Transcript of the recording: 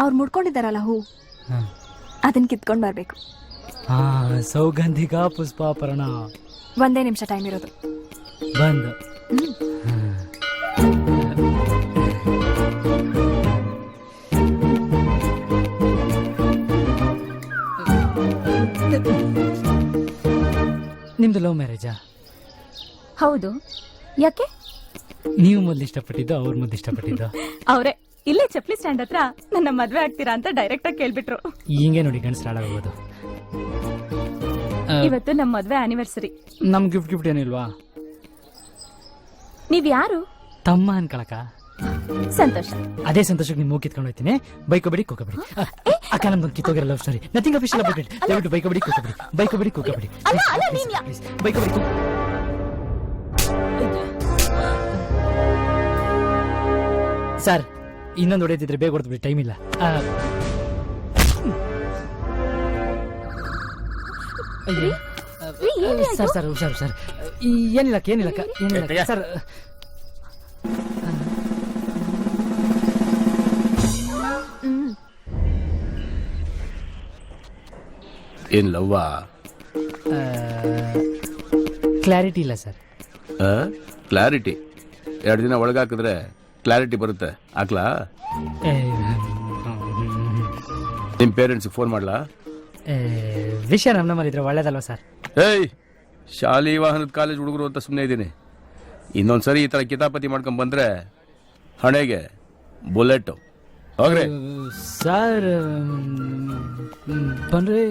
ಅವ್ರು ಮುಡ್ಕೊಂಡಿದ್ದಾರಲ್ಲ ಹೂ ಅದನ್ನ ಕಿತ್ಕೊಂಡ್ ಬರ್ಬೇಕು. ಸೌಗಂಧಿಕ ಪುಷ್ಪಾಪರಣ. ಒಂದೇ ನಿಮಿಷ ಟೈಮ್ ಇರೋದು. ಬಂದು ನಿಮ್ದು ಲವ್ ಮ್ಯಾರೇಜಾ? ಹೌದು. ಯಾಕೆ? ನೀವು ಮೊದ್ಲು ಇಷ್ಟಪಟ್ಟಿದ್ದು, ಅವ್ರ ಮೊದ್ಲು ಇಷ್ಟಪಟ್ಟಿದ್ದು? ಅವ್ರೆ ಇಲ್ಲೇ ಚಪ್ಲಿ ಸ್ಟ್ಯಾಂಡ್ ಹತ್ರ ನನ್ನ ಮದ್ವೆ ಆಗ್ತೀರಾ ಅಂತ ಡೈರೆಕ್ಟ್ ಆಗಿ ಕೇಳ್ಬಿಟ್ರು. ಹಿಂಗೆ ನೋಡಿ ಗಂಡಸ್ರು ಹಾಳಾಗೋದು. ಇವತ್ತು ನಮ್ಮ ಮದ್ವೆ ಆನಿವರ್ಸರಿ. ನಮ್ ಗಿಫ್ಟ್ ಏನಿಲ್ವಾ? ನೀವ್ ಯಾರು? ತಮ್ಮ ಅನ್ಕೊಳಕ. ಸಂತೋಷ. ಅದೇ ಸಂತೋಷಕ್ಕೆ ನಿಮ್ ಮೂಗ್ ಕಿತ್ಕೊಂಡು ಹೋಗ್ತೀನಿ. ಬೈಕೋಬೇಡಿ ಕೋಕಬೇಡಿ. ಅಕ್ಕ ನಮ್ದೊಂದು ಕಿತ್ತೋಗಿರೋ love story. Nothing official update. ದಯವಿಟ್ಟು ಬೈಕೋಬೇಡಿ ಕೋಕಬೇಡಿ. ಬೈಕೋಬೇಡಿ ಕೋಕಬೇಡಿ. ಬೈಕೋಬೇಡಿ. ಸರ್ ಇನ್ನೊಂದು ಹೊಡೆದಿದ್ರೆ ಬೇಗ ಹೊಡೆದ್ಬಿಡಿ, ಟೈಮ್ ಇಲ್ಲ. ಸರ್ ಹುಷಾರು ಸರ್. ಏನಿಲ್ಲ ಸರ್. ಏನ್ ಲವ್ವಾ? ಕ್ಲಾರಿಟಿ ಇಲ್ಲ ಸರ್. ಕ್ಲಾರಿಟಿ 2 ದಿನ ಒಳಗಾಕಿದ್ರೆ ಕ್ಲಾರಿಟಿ ಬರುತ್ತೆ. ಹಾಕ್ಲಾ? ನಿಮ್ ಪೇರೆಂಟ್ಸ್ ಫೋನ್ ಮಾಡ್ಲಾ? ವಿಷಯ ನಮ್ಮಲ್ಲಿದ್ರೆ ಒಳ್ಳೇದಲ್ವಾ ಸರ್? ಏಯ್, ಶಾಲಿ ವಾಹನದ ಕಾಲೇಜ್ ಹುಡುಗರು ಅಂತ ಸುಮ್ಮನೆ ಇದ್ದೀನಿ. ಇನ್ನೊಂದ್ಸರಿ ಈ ತರ ಕಿತಾಪತಿ ಮಾಡ್ಕೊಂಡ್ ಬಂದ್ರೆ ಹಣೆಗೆ ಬುಲೆಟ್ ಹೋಗ್ರಿ. ಸರ್ ಬಂದ್ರೆ